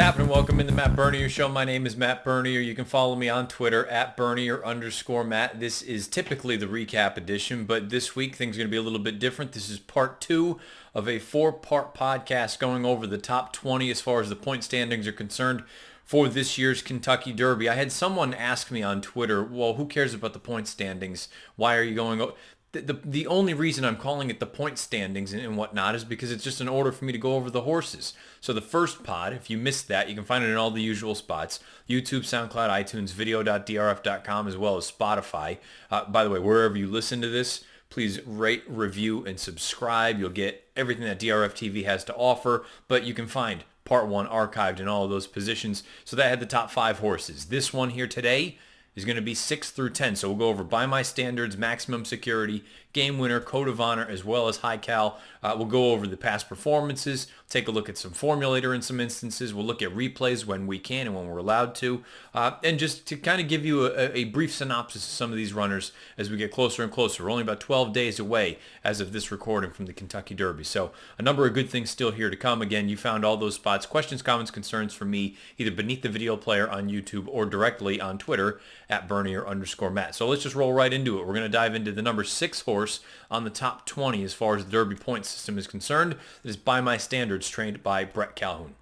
happening? Welcome into Matt Bernier Show. My name is Matt Bernier. You can follow me on Twitter at Bernier_Matt. This is typically the recap edition, but this week things are going to be a little bit different. This is part 2 of a 4-part podcast going over the top 20 as far as the point standings are concerned for this year's Kentucky Derby. I had someone ask me on Twitter, well, who cares about the point standings? Why are you going over? The only reason I'm calling it the point standings and whatnot is because it's just an order for me to go over the horses. So the first pod, if you missed that, you can find it in all the usual spots. YouTube, SoundCloud, iTunes, video.drf.com, as well as Spotify. By the way, wherever you listen to this, please rate, review, and subscribe. You'll get everything that DRFTV has to offer, but you can find part 1 archived in all of those positions. So that had the top 5 horses. This one here today is going to be 6 through 10. So we'll go over By My Standards, Maximum Security, Game Winner, Code of Honor, as well as Haikal. We'll go over the past performances, take a look at some formulator in some instances. We'll look at replays when we can and when we're allowed to. And just to kind of give you a brief synopsis of some of these runners as we get closer and closer. We're only about 12 days away as of this recording from the Kentucky Derby. So a number of good things still here to come. Again, you found all those spots. Questions, comments, concerns from me, either beneath the video player on YouTube or directly on Twitter at Bernier_Matt. So let's just roll right into it. We're going to dive into the number 6 horse on the top 20 as far as the Derby point system is concerned. It is By My Standards, trained by Brett Calhoun.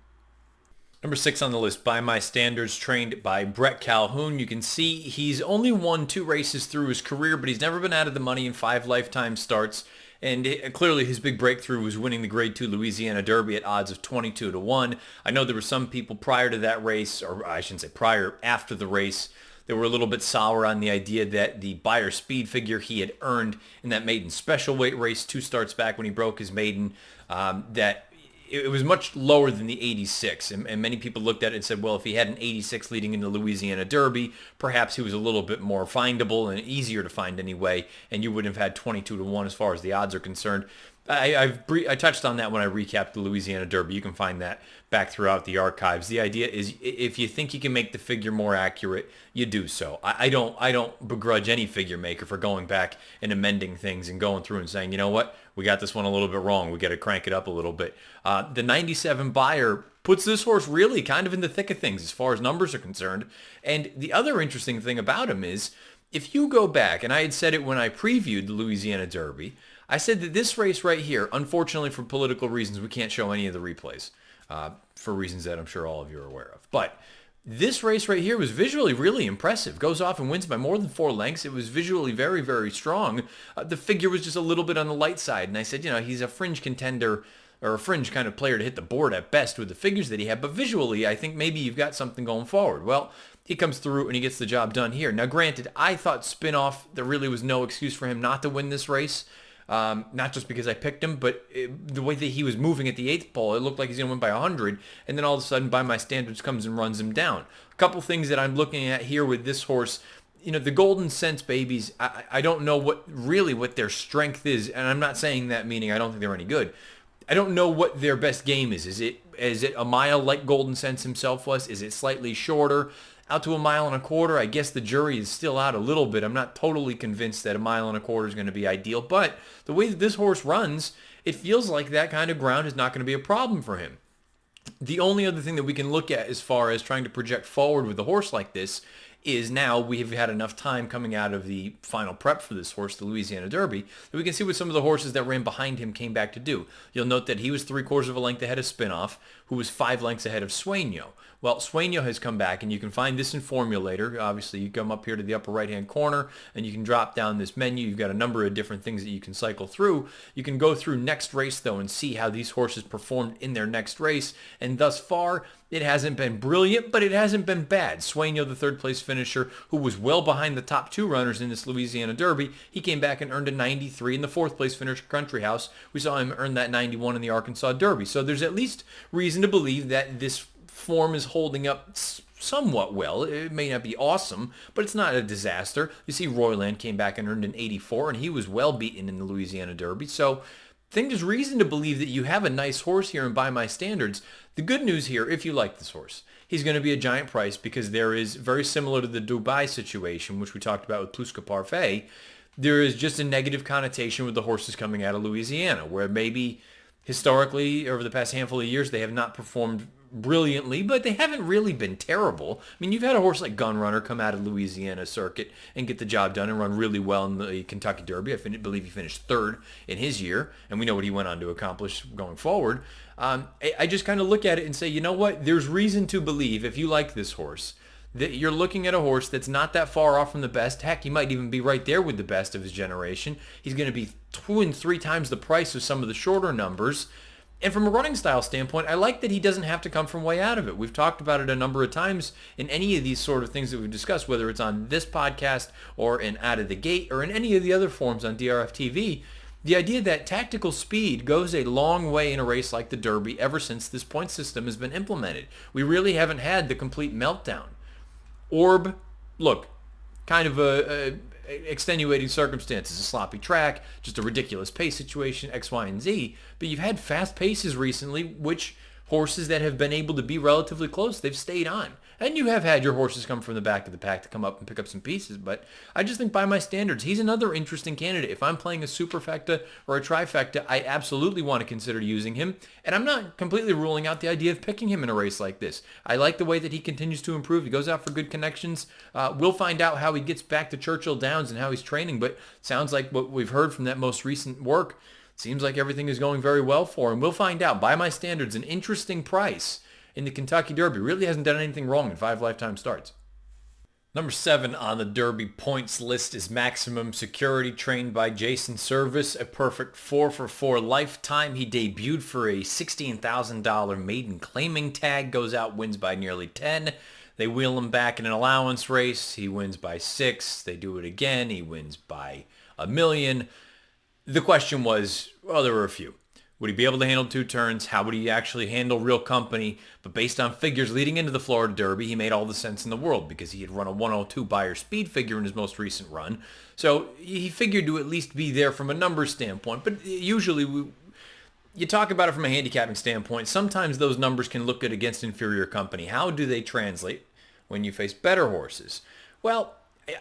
Number 6 on the list, By My Standards, trained by Brett Calhoun. You can see he's only won 2 races through his career, but he's never been out of the money in 5 lifetime starts. And clearly his big breakthrough was winning the Grade 2 Louisiana Derby at odds of 22-1. I know there were some people prior to that race, or I shouldn't say prior, after the race, they were a little bit sour on the idea that the Beyer speed figure he had earned in that maiden special weight race 2 starts back when he broke his maiden, that it was much lower than the 86. And many people looked at it and said, well, if he had an 86 leading into Louisiana Derby, perhaps he was a little bit more findable and easier to find anyway, and you wouldn't have had 22-1 as far as the odds are concerned. I touched on that when I recapped the Louisiana Derby. You can find that back throughout the archives. The idea is if you think you can make the figure more accurate, you do so. I don't begrudge any figure maker for going back and amending things and going through and saying, you know what, we got this one a little bit wrong. We got to crank it up a little bit. The 97 Beyer puts this horse really kind of in the thick of things as far as numbers are concerned. And the other interesting thing about him is if you go back, and I had said it when I previewed the Louisiana Derby, I said that this race right here, unfortunately for political reasons, we can't show any of the replays for reasons that I'm sure all of you are aware of. But this race right here was visually really impressive. Goes off and wins by more than 4 lengths. It was visually very, very strong. The figure was just a little bit on the light side. And I said, you know, he's a fringe contender or a fringe kind of player to hit the board at best with the figures that he had. But visually, I think maybe you've got something going forward. Well, he comes through and he gets the job done here. Now, granted, I thought Spinoff, there really was no excuse for him not to win this race. Not just because I picked him, but the way that he was moving at the 8th pole, it looked like he's going to win by 100, and then all of a sudden, By My Standards comes and runs him down. A couple things that I'm looking at here with this horse, you know, the Golden Sense babies, I don't know what their strength is, and I'm not saying that meaning I don't think they're any good. I don't know what their best game is. Is it a mile like Golden Sense himself was? Is it slightly shorter? Out to 1.25 miles, I guess the jury is still out a little bit. I'm not totally convinced that 1.25 miles is going to be ideal, but the way that this horse runs, it feels like that kind of ground is not going to be a problem for him. The only other thing that we can look at as far as trying to project forward with a horse like this is now we've had enough time coming out of the final prep for this horse, the Louisiana Derby, that we can see what some of the horses that ran behind him came back to do. You'll note that he was 3/4 of a length ahead of Spinoff, who was 5 lengths ahead of Sueño. Well, Sueño has come back, and you can find this in Formulator. Obviously, you come up here to the upper right-hand corner, and you can drop down this menu. You've got a number of different things that you can cycle through. You can go through next race, though, and see how these horses performed in their next race. And thus far, it hasn't been brilliant, but it hasn't been bad. Sueño, the 3rd-place finisher, who was well behind the top 2 runners in this Louisiana Derby, he came back and earned a 93. In the 4th-place finisher, Country House, we saw him earn that 91 in the Arkansas Derby. So there's at least reason to believe that this form is holding up somewhat well. It may not be awesome, but it's not a disaster. You see Royland came back and earned an 84, and he was well beaten in the Louisiana Derby. So I think there's reason to believe that you have a nice horse here and By My Standards. The good news here, if you like this horse, he's going to be a giant price because there is, very similar to the Dubai situation, which we talked about with Plus Que Parfait, there is just a negative connotation with the horses coming out of Louisiana, where maybe historically, over the past handful of years, they have not performed brilliantly, but they haven't really been terrible. I mean, you've had a horse like Gunrunner come out of Louisiana circuit and get the job done and run really well in the Kentucky Derby. Believe he finished third in his year, and we know what he went on to accomplish going forward. I just kind of look at it and say, you know what? There's reason to believe, if you like this horse, that you're looking at a horse that's not that far off from the best. Heck, he might even be right there with the best of his generation. He's going to be 2 and 3 times the price of some of the shorter numbers. And from a running style standpoint, I like that he doesn't have to come from way out of it. We've talked about it a number of times in any of these sort of things that we've discussed, whether it's on this podcast or in Out of the Gate or in any of the other forms on DRFTV. The idea that tactical speed goes a long way in a race like the Derby ever since this point system has been implemented. We really haven't had the complete meltdown. Orb, look, kind of a extenuating circumstances, a sloppy track, just a ridiculous pace situation, X, Y, and Z. But you've had fast paces recently, which horses that have been able to be relatively close, they've stayed on. And you have had your horses come from the back of the pack to come up and pick up some pieces. But I just think by my standards, he's another interesting candidate. If I'm playing a superfecta or a trifecta, I absolutely want to consider using him. And I'm not completely ruling out the idea of picking him in a race like this. I like the way that he continues to improve. He goes out for good connections. We'll find out how he gets back to Churchill Downs and how he's training. But sounds like what we've heard from that most recent work, seems like everything is going very well for him. We'll find out. By my standards, an interesting price in the Kentucky Derby. Really hasn't done anything wrong in 5 lifetime starts. Number 7 on the Derby points list is Maximum Security, trained by Jason Service, a perfect 4-for-4 lifetime. He debuted for a $16,000 maiden claiming tag, goes out, wins by nearly 10. They wheel him back in an allowance race. He wins by 6. They do it again. He wins by $1 million. The question was, well, there were a few. Would he be able to handle 2 turns? How would he actually handle real company? But based on figures leading into the Florida Derby, he made all the sense in the world because he had run a 102 Beyer speed figure in his most recent run. So he figured to at least be there from a numbers standpoint. But usually you talk about it from a handicapping standpoint. Sometimes those numbers can look good against inferior company. How do they translate when you face better horses? Well,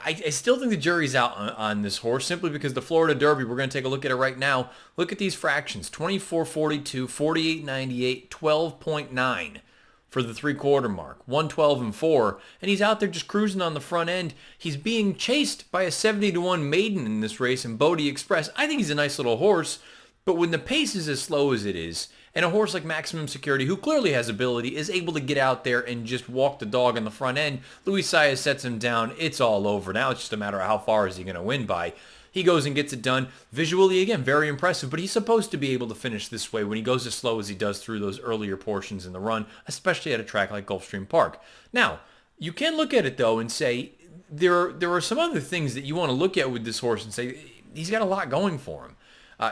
I still think the jury's out on this horse simply because the Florida Derby, we're going to take a look at it right now. Look at these fractions, 24.42, 48.98, 12.9 for the 3/4 mark, 112 and 4. And he's out there just cruising on the front end. He's being chased by a 70-1 maiden in this race in Bodie Express. I think he's a nice little horse, but when the pace is as slow as it is, and a horse like Maximum Security, who clearly has ability, is able to get out there and just walk the dog on the front end, Luis Saez sets him down. It's all over. Now it's just a matter of how far is he going to win by. He goes and gets it done. Visually, again, very impressive, but he's supposed to be able to finish this way when he goes as slow as he does through those earlier portions in the run, especially at a track like Gulfstream Park. Now, you can look at it, though, and say there are some other things that you want to look at with this horse and say he's got a lot going for him.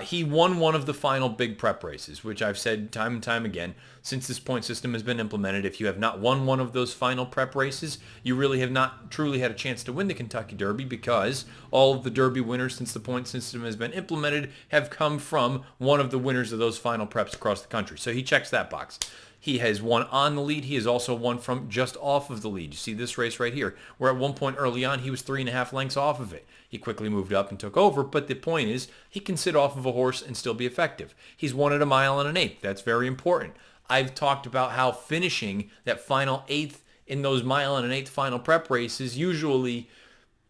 He won one of the final big prep races, which I've said time and time again, since this point system has been implemented, if you have not won one of those final prep races, you really have not truly had a chance to win the Kentucky Derby, because all of the Derby winners since the point system has been implemented have come from one of the winners of those final preps across the country. So he checks that box. He has won on the lead. He has also won from just off of the lead. You see this race right here, where at one point early on, he was 3.5 lengths off of it. He quickly moved up and took over, but the point is, he can sit off of a horse and still be effective. He's won at 1 1/8. That's very important. I've talked about how finishing that final 1/8 in those 1 1/8 final prep races usually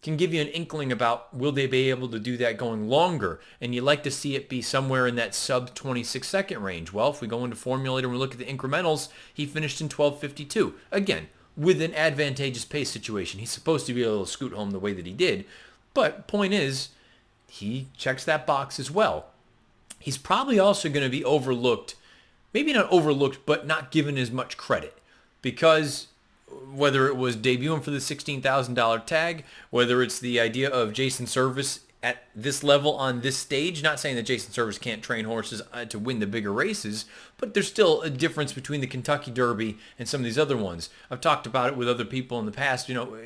can give you an inkling about will they be able to do that going longer, and you like to see it be somewhere in that sub 26 second range. Well, if we go into Formulator and we look at the incrementals, he finished in 12:52. Again, with an advantageous pace situation. He's supposed to be able to scoot home the way that he did, but point is, he checks that box as well. He's probably also going to be overlooked, maybe not overlooked, but not given as much credit, because whether it was debuting for the $16,000 tag, whether it's the idea of Jason Service at this level on this stage, not saying that Jason Service can't train horses to win the bigger races, but there's still a difference between the Kentucky Derby and some of these other ones. I've talked about it with other people in the past. You know,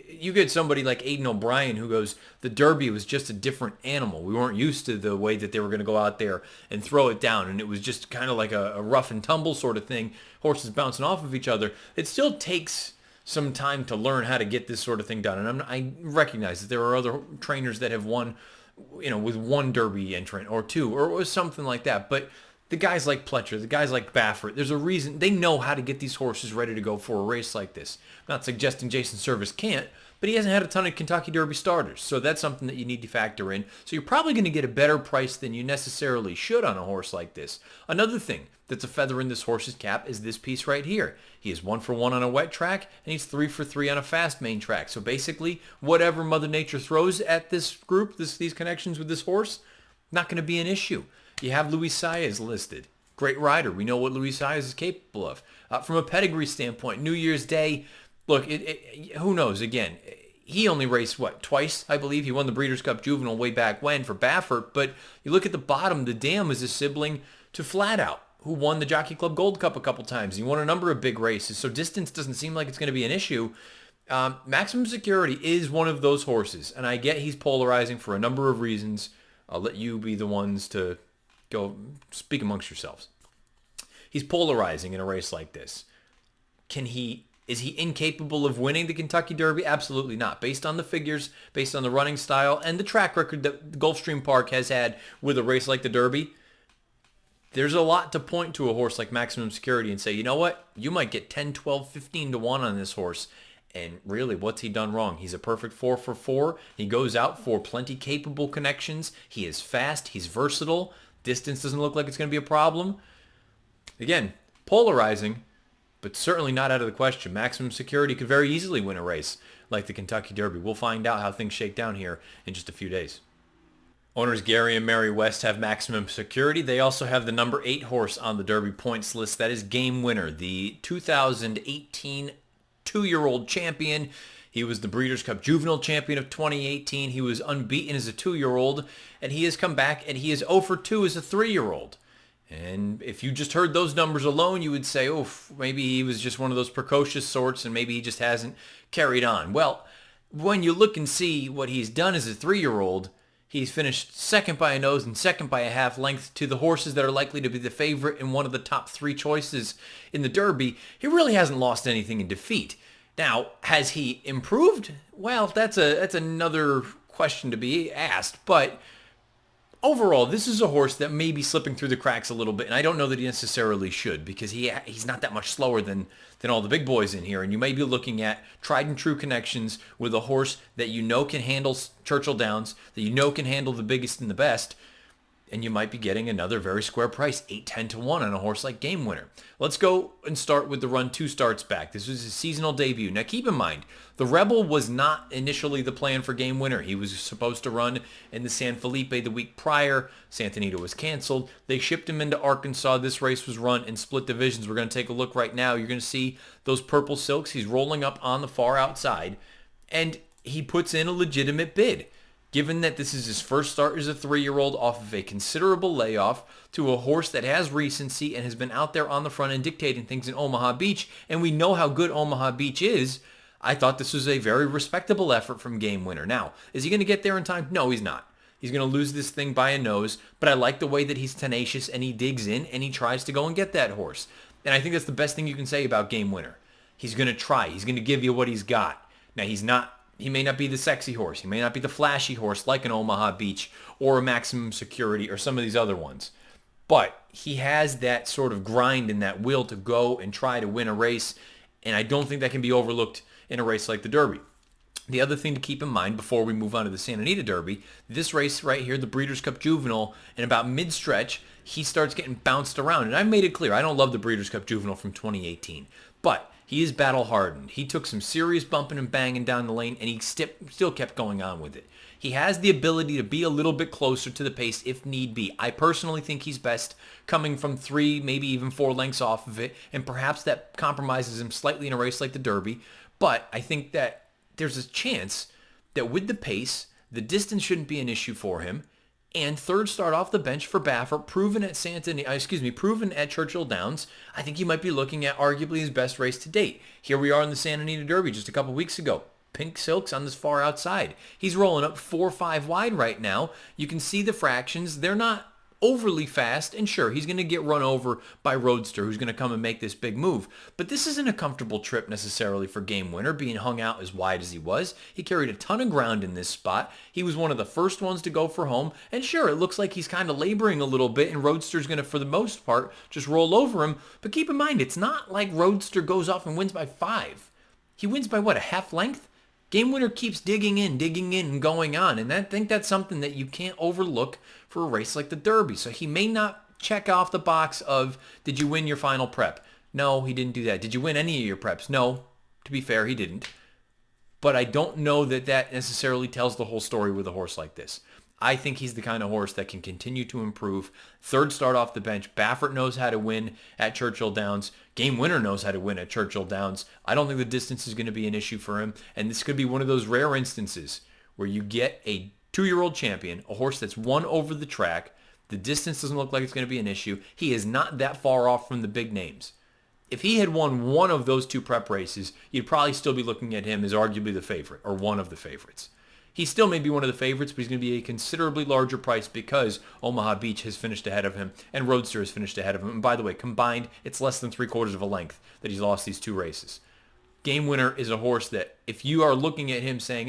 you get somebody like Aidan O'Brien who goes, the Derby was just a different animal. We weren't used to the way that they were going to go out there and throw it down, and it was just kind of like a rough and tumble sort of thing, horses bouncing off of each other. It still takes some time to learn how to get this sort of thing done. And I recognize that there are other trainers that have won, you know, with one Derby entrant or two or something like that. But The guys like Pletcher, the guys like Baffert, there's a reason. They know how to get these horses ready to go for a race like this. I'm not suggesting Jason Service can't, but he hasn't had a ton of Kentucky Derby starters, so that's something that you need to factor in. So you're probably going to get a better price than you necessarily should on a horse like this. Another thing that's a feather in this horse's cap is this piece right here. He is 1 for 1 on a wet track, and he's 3 for 3 on a fast main track. So basically, whatever Mother Nature throws at this group, these connections with this horse, not going to be an issue. You have Luis Saez listed. Great rider. We know what Luis Saez is capable of. From a pedigree standpoint, New Year's Day, look, who knows? Again, he only raced, twice, I believe. He won the Breeders' Cup Juvenile way back when for Baffert. But you look at the bottom, the Dam is a sibling to Flat Out, who won the Jockey Club Gold Cup a couple times. He won a number of big races, so distance doesn't seem like it's going to be an issue. Maximum Security is one of those horses, and I get he's polarizing for a number of reasons. I'll let you be the ones to go speak amongst yourselves. He's polarizing in a race like this. Is he incapable of winning the Kentucky Derby? Absolutely not. Based on the figures, based on the running style, and the track record that Gulfstream Park has had with a race like the Derby, there's a lot to point to a horse like Maximum Security and say, you know what? You might get 10, 12, 15 to 1 on this horse. And really, what's he done wrong? He's a perfect 4 for 4. He goes out for plenty capable connections. He is fast. He's versatile. Distance doesn't look like it's going to be a problem. Again, polarizing, but certainly not out of the question. Maximum Security could very easily win a race like the Kentucky Derby. We'll find out how things shake down here in just a few days. Owners Gary and Mary West have Maximum Security. They also have the number 8 horse on the Derby points list. That is Game Winner, the 2018 2-year-old champion. He was the Breeders' Cup Juvenile Champion of 2018. He was unbeaten as a 2-year-old, and he has come back, and he is 0 for 2 as a 3-year-old. And if you just heard those numbers alone, you would say, oh, maybe he was just one of those precocious sorts, and maybe he just hasn't carried on. Well, when you look and see what he's done as a 3-year-old, he's finished second by a nose and second by a half length to the horses that are likely to be the favorite and one of the top 3 choices in the Derby. He really hasn't lost anything in defeat. Now, has he improved? Well, that's another question to be asked. But overall, this is a horse that may be slipping through the cracks a little bit, and I don't know that he necessarily should, because he's not that much slower than all the big boys in here. And you may be looking at tried and true connections with a horse that you know can handle Churchill Downs, that you know can handle the biggest and the best, and you might be getting another very square price, 8-10 to 1 on a horse like Game Winner. Let's go and start with the run 2 starts back. This was his seasonal debut. Now keep in mind, the Rebel was not initially the plan for Game Winner. He was supposed to run in the San Felipe the week prior. Santa Anita was canceled. They shipped him into Arkansas. This race was run in split divisions. We're going to take a look right now. You're going to see those purple silks. He's rolling up on the far outside, and he puts in a legitimate bid. Given that this is his first start as a 3-year-old off of a considerable layoff to a horse that has recency and has been out there on the front and dictating things in Omaha Beach, and we know how good Omaha Beach is, I thought this was a very respectable effort from Game Winner. Now, is he going to get there in time? No, he's not. He's going to lose this thing by a nose, but I like the way that he's tenacious and he digs in and he tries to go and get that horse. And I think that's the best thing you can say about Game Winner. He's going to try. He's going to give you what he's got. Now, he may not be the sexy horse. He may not be the flashy horse like an Omaha Beach or a Maximum Security or some of these other ones. But he has that sort of grind and that will to go and try to win a race, and I don't think that can be overlooked in a race like the Derby. The other thing to keep in mind before we move on to the Santa Anita Derby, this race right here, the Breeders' Cup Juvenile, in about mid-stretch, he starts getting bounced around. And I made it clear, I don't love the Breeders' Cup Juvenile from 2018, but he is battle-hardened. He took some serious bumping and banging down the lane, and he still kept going on with it. He has the ability to be a little bit closer to the pace if need be. I personally think he's best coming from 3, maybe even 4 lengths off of it, and perhaps that compromises him slightly in a race like the Derby. But I think that there's a chance that with the pace, the distance shouldn't be an issue for him. And third start off the bench for Baffert, proven at Churchill Downs. I think you might be looking at arguably his best race to date. Here we are in the Santa Anita Derby just a couple weeks ago. Pink silks on this far outside. He's rolling up 4-5 wide right now. You can see the fractions. They're not overly fast, and sure, he's going to get run over by Roadster, who's going to come and make this big move. But this isn't a comfortable trip necessarily for Game Winner, being hung out as wide as he was. He carried a ton of ground in this spot. He was one of the first ones to go for home, and sure, it looks like he's kind of laboring a little bit, and Roadster's going to, for the most part, just roll over him. But keep in mind, it's not like Roadster goes off and wins by 5. He wins by, what, a half length? Game Winner keeps digging in, and going on. And I think that's something that you can't overlook for a race like the Derby. So he may not check off the box of, did you win your final prep? No, he didn't do that. Did you win any of your preps? No, to be fair, he didn't. But I don't know that that necessarily tells the whole story with a horse like this. I think he's the kind of horse that can continue to improve. Third start off the bench. Baffert knows how to win at Churchill Downs. Game Winner knows how to win at Churchill Downs. I don't think the distance is going to be an issue for him. And this could be one of those rare instances where you get a 2-year-old champion, a horse that's won over the track. The distance doesn't look like it's going to be an issue. He is not that far off from the big names. If he had won one of those 2 prep races, you'd probably still be looking at him as arguably the favorite or one of the favorites. He still may be one of the favorites, but he's going to be a considerably larger price because Omaha Beach has finished ahead of him and Roadster has finished ahead of him. And by the way, combined, it's less than 3/4 of a length that he's lost these 2 races. Game Winner is a horse that if you are looking at him saying,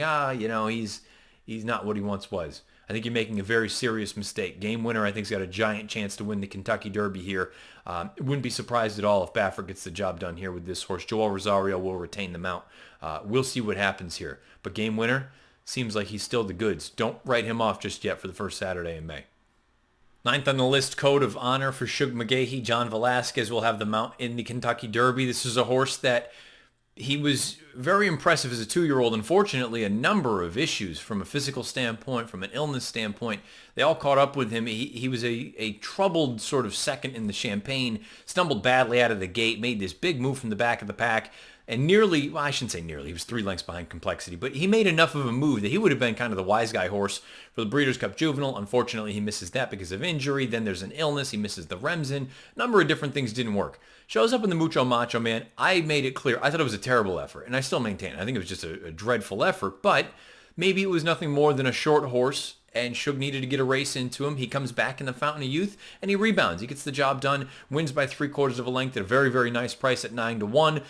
he's not what he once was, I think you're making a very serious mistake. Game Winner, I think, has got a giant chance to win the Kentucky Derby here. Wouldn't be surprised at all if Baffert gets the job done here with this horse. Joel Rosario will retain the mount. We'll see what happens here. But Game Winner seems like he's still the goods. Don't write him off just yet for the first Saturday in May. 9th on the list, Code of Honor for Shug McGahee. John Velasquez will have the mount in the Kentucky Derby. This is a horse that he was very impressive as a 2-year-old. Unfortunately, a number of issues from a physical standpoint, from an illness standpoint, they all caught up with him. He was a troubled sort of second in the Champagne, stumbled badly out of the gate, made this big move from the back of the pack, and nearly, well, I shouldn't say nearly, he was 3 lengths behind Complexity, but he made enough of a move that he would have been kind of the wise guy horse for the Breeders' Cup Juvenile. Unfortunately, he misses that because of injury. Then there's an illness. He misses the Remsen. A number of different things didn't work. Shows up in the Mucho Macho Man. I made it clear. I thought it was a terrible effort, and I still maintain it. I think it was just a dreadful effort, but maybe it was nothing more than a short horse, and Shug needed to get a race into him. He comes back in the Fountain of Youth, and he rebounds. He gets the job done, wins by 3/4 of a length at a very, very nice price at 9-1.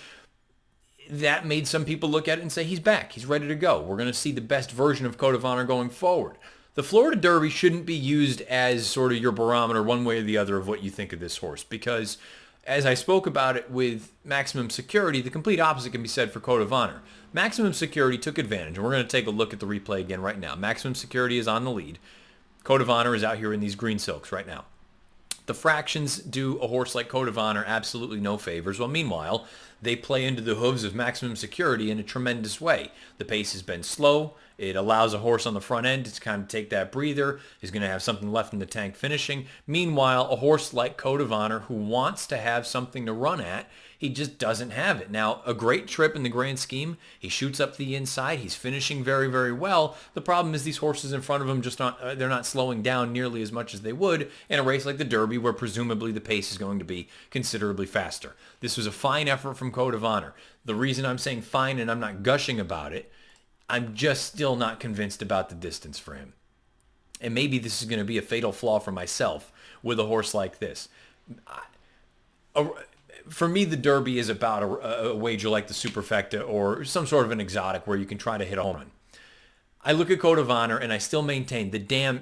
That made some people look at it and say, he's back. He's ready to go. We're going to see the best version of Code of Honor going forward. The Florida Derby shouldn't be used as sort of your barometer one way or the other of what you think of this horse because, as I spoke about it with Maximum Security, the complete opposite can be said for Code of Honor. Maximum Security took advantage, and we're going to take a look at the replay again right now. Maximum Security is on the lead. Code of Honor is out here in these green silks right now. The fractions do a horse like Code of Honor absolutely no favors. Well, meanwhile, they play into the hooves of Maximum Security in a tremendous way. The pace has been slow. It allows a horse on the front end to kind of take that breather. He's going to have something left in the tank finishing. Meanwhile, a horse like Code of Honor who wants to have something to run at, he just doesn't have it. Now, a great trip in the grand scheme. He shoots up the inside. He's finishing very, very well. The problem is these horses in front of him they're not slowing down nearly as much as they would in a race like the Derby where presumably the pace is going to be considerably faster. This was a fine effort from Code of Honor. The reason I'm saying fine and I'm not gushing about it, I'm just still not convinced about the distance for him. And maybe this is going to be a fatal flaw for myself with a horse like this. For me, the Derby is about a wager like the Superfecta or some sort of an exotic where you can try to hit a home run. I look at Code of Honor and I still maintain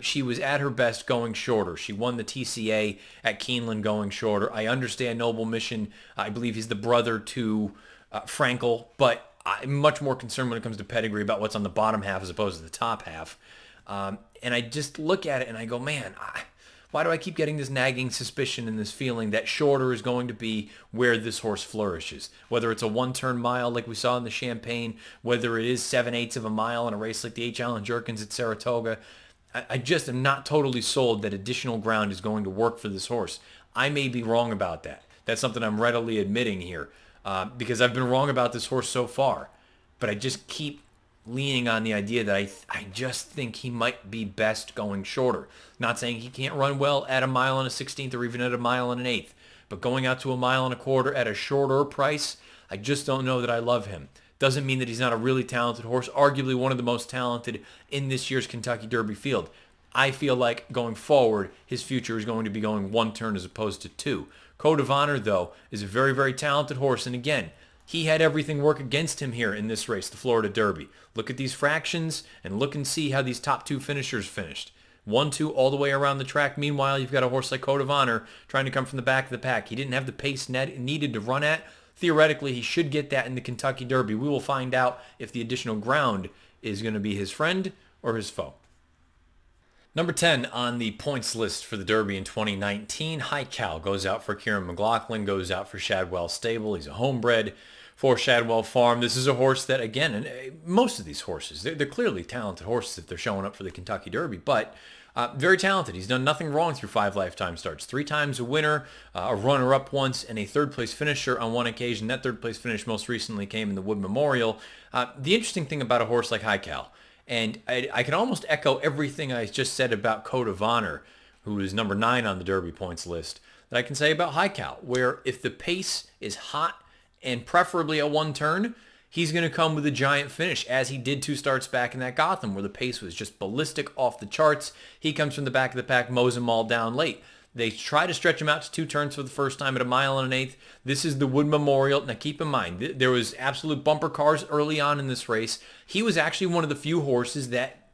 she was at her best going shorter. She won the TCA at Keeneland going shorter. I understand Noble Mission. I believe he's the brother to Frankel, but I'm much more concerned when it comes to pedigree about what's on the bottom half as opposed to the top half. And I just look at it and I go, man, why do I keep getting this nagging suspicion and this feeling that shorter is going to be where this horse flourishes? Whether it's a one-turn mile like we saw in the Champagne, whether it is 7/8 of a mile in a race like the H. Allen Jerkins at Saratoga, I just am not totally sold that additional ground is going to work for this horse. I may be wrong about that. That's something I'm readily admitting here because I've been wrong about this horse so far. But I just keep leaning on the idea that I just think he might be best going shorter. Not saying he can't run well at a mile and a 16th or even at a mile and an 1/8. But going out to a mile and a quarter at a shorter price, I just don't know that I love him. Doesn't mean that he's not a really talented horse, arguably one of the most talented in this year's Kentucky Derby field. I feel like going forward, his future is going to be going one turn as opposed to two. Code of Honor, though, is a very, very talented horse. And again, he had everything work against him here in this race, the Florida Derby. Look at these fractions and look and see how these top two finishers finished. 1-2 all the way around the track. Meanwhile, you've got a horse like Code of Honor trying to come from the back of the pack. He didn't have the pace needed to run at. Theoretically, he should get that in the Kentucky Derby. We will find out if the additional ground is going to be his friend or his foe. Number 10 on the points list for the Derby in 2019, Haikal goes out for Kieran McLaughlin, goes out for Shadwell Stable. He's a homebred for Shadwell Farm. This is a horse that, again, and most of these horses, they're clearly talented horses if they're showing up for the Kentucky Derby, but very talented. He's done nothing wrong through 5 lifetime starts. 3 times a winner, a runner-up once, and a third-place finisher on one occasion. That third-place finish most recently came in the Wood Memorial. The interesting thing about a horse like Haikal, and I can almost echo everything I just said about Code of Honor, who is number 9 on the Derby points list, that I can say about Haikal, where if the pace is hot and preferably a one turn, he's going to come with a giant finish, as he did 2 starts back in that Gotham, where the pace was just ballistic off the charts. He comes from the back of the pack, mows them all down late. They try to stretch him out to 2 turns for the first time at 1 1/8. This is the Wood Memorial. Now keep in mind, there was absolute bumper cars early on in this race. He was actually one of the few horses that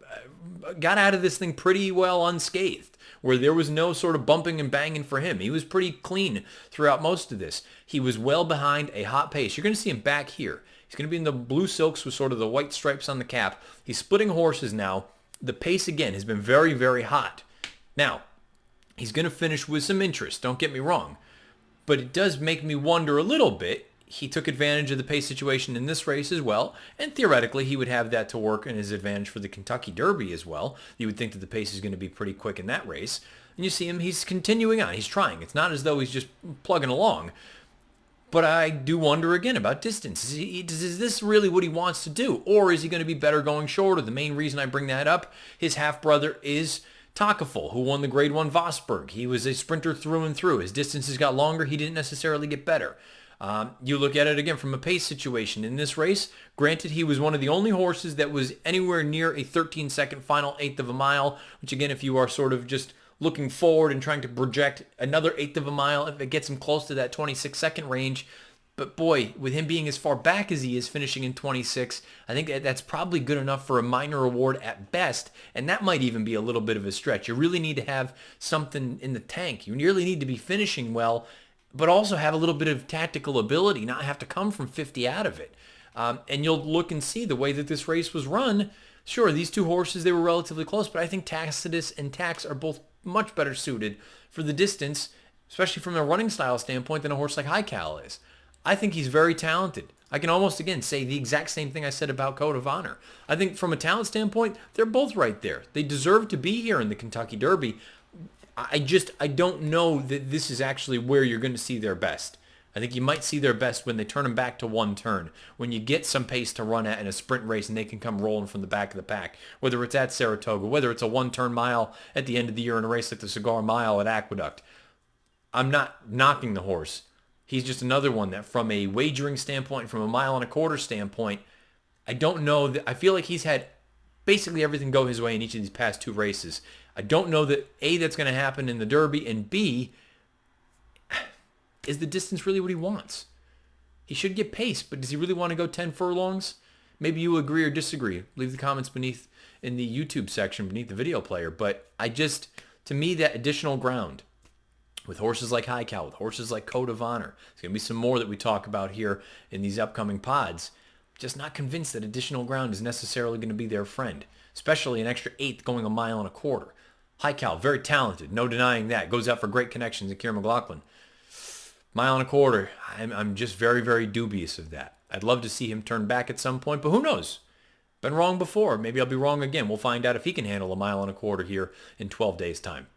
got out of this thing pretty well unscathed, where there was no sort of bumping and banging for him. He was pretty clean throughout most of this. He was well behind a hot pace. You're going to see him back here. He's going to be in the blue silks with sort of the white stripes on the cap. He's splitting horses now. The pace, again, has been very, very hot. Now, he's going to finish with some interest, don't get me wrong. But it does make me wonder a little bit. He took advantage of the pace situation in this race as well, and theoretically he would have that to work in his advantage for the Kentucky Derby as well. You would think that the pace is going to be pretty quick in that race. And you see him, he's continuing on. He's trying. It's not as though he's just plugging along. But I do wonder again about distance. Is this really what he wants to do? Or is he going to be better going shorter? The main reason I bring that up, his half-brother is Takaful, who won the Grade 1 Vosburg. He was a sprinter through and through. His distances got longer. He didn't necessarily get better. You look at it again from a pace situation. In this race, granted, he was one of the only horses that was anywhere near a 13-second final 1/8 of a mile, which again, if you are sort of just looking forward and trying to project another 1/8 of a mile, if it gets him close to that 26-second range. But boy, with him being as far back as he is, finishing in 26, I think that's probably good enough for a minor award at best, and that might even be a little bit of a stretch. You really need to have something in the tank. You really need to be finishing well, but also have a little bit of tactical ability, not have to come from 50 out of it. And you'll look and see the way that this race was run. Sure, these 2 horses, they were relatively close, but I think Tacitus and Tax are both much better suited for the distance, especially from a running style standpoint, than a horse like Haikal is. I think he's very talented. I can almost, again, say the exact same thing I said about Code of Honor. I think from a talent standpoint, they're both right there. They deserve to be here in the Kentucky Derby. I don't know that this is actually where you're going to see their best. I think you might see their best when they turn them back to one turn, when you get some pace to run at in a sprint race and they can come rolling from the back of the pack, whether it's at Saratoga, whether it's a one-turn mile at the end of the year in a race like the Cigar Mile at Aqueduct. I'm not knocking the horse. He's just another one that from a wagering standpoint, from a 1 1/4 standpoint, I don't know that, I feel like he's had basically everything go his way in each of these past 2 races. I don't know that A, that's going to happen in the Derby, and B, is the distance really what he wants? He should get pace, but does he really want to go 10 furlongs? Maybe you agree or disagree. Leave the comments beneath in the YouTube section beneath the video player. But to me, that additional ground with horses like Haikal, with horses like Code of Honor, there's going to be some more that we talk about here in these upcoming pods. Just not convinced that additional ground is necessarily going to be their friend, especially an extra 1/8 going 1 1/4. Haikal, very talented, no denying that. Goes out for great connections at Kieran McLaughlin. 1 1/4, I'm just very, very dubious of that. I'd love to see him turn back at some point, but who knows? Been wrong before. Maybe I'll be wrong again. We'll find out if he can handle 1 1/4 here in 12 days' time.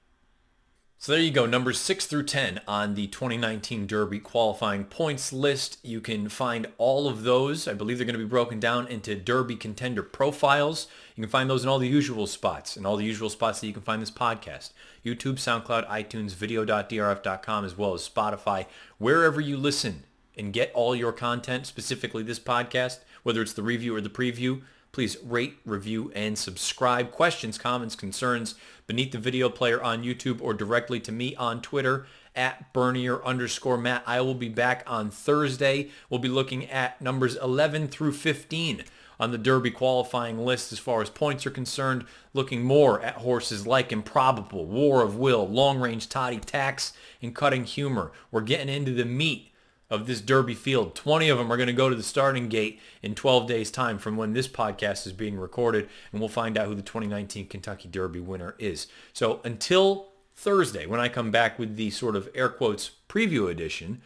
So there you go, numbers 6 through 10 on the 2019 Derby qualifying points list. You can find all of those. I believe they're going to be broken down into Derby contender profiles. You can find those in all the usual spots, and all the usual spots that you can find this podcast. YouTube, SoundCloud, iTunes, video.drf.com, as well as Spotify. Wherever you listen and get all your content, specifically this podcast, whether it's the review or the preview, Please rate, review, and subscribe. Questions, comments, concerns beneath the video player on YouTube or directly to me on Twitter at Bernier_Matt. I will be back on Thursday. We'll be looking at numbers 11 through 15 on the Derby qualifying list as far as points are concerned, looking more at horses like Improbable, War of Will, Long Range Toddy, Tax, and Cutting Humor. We're getting into the meat of this Derby field. 20 of them are going to go to the starting gate in 12 days' time from when this podcast is being recorded, and we'll find out who the 2019 Kentucky Derby winner is. So until Thursday, when I come back with the sort of air quotes preview edition,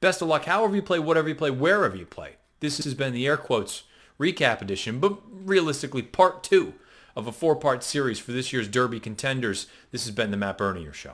best of luck however you play, whatever you play, wherever you play. This has been the air quotes recap edition, but realistically part 2 of a 4-part series for this year's Derby contenders. This has been the Matt Bernier Show.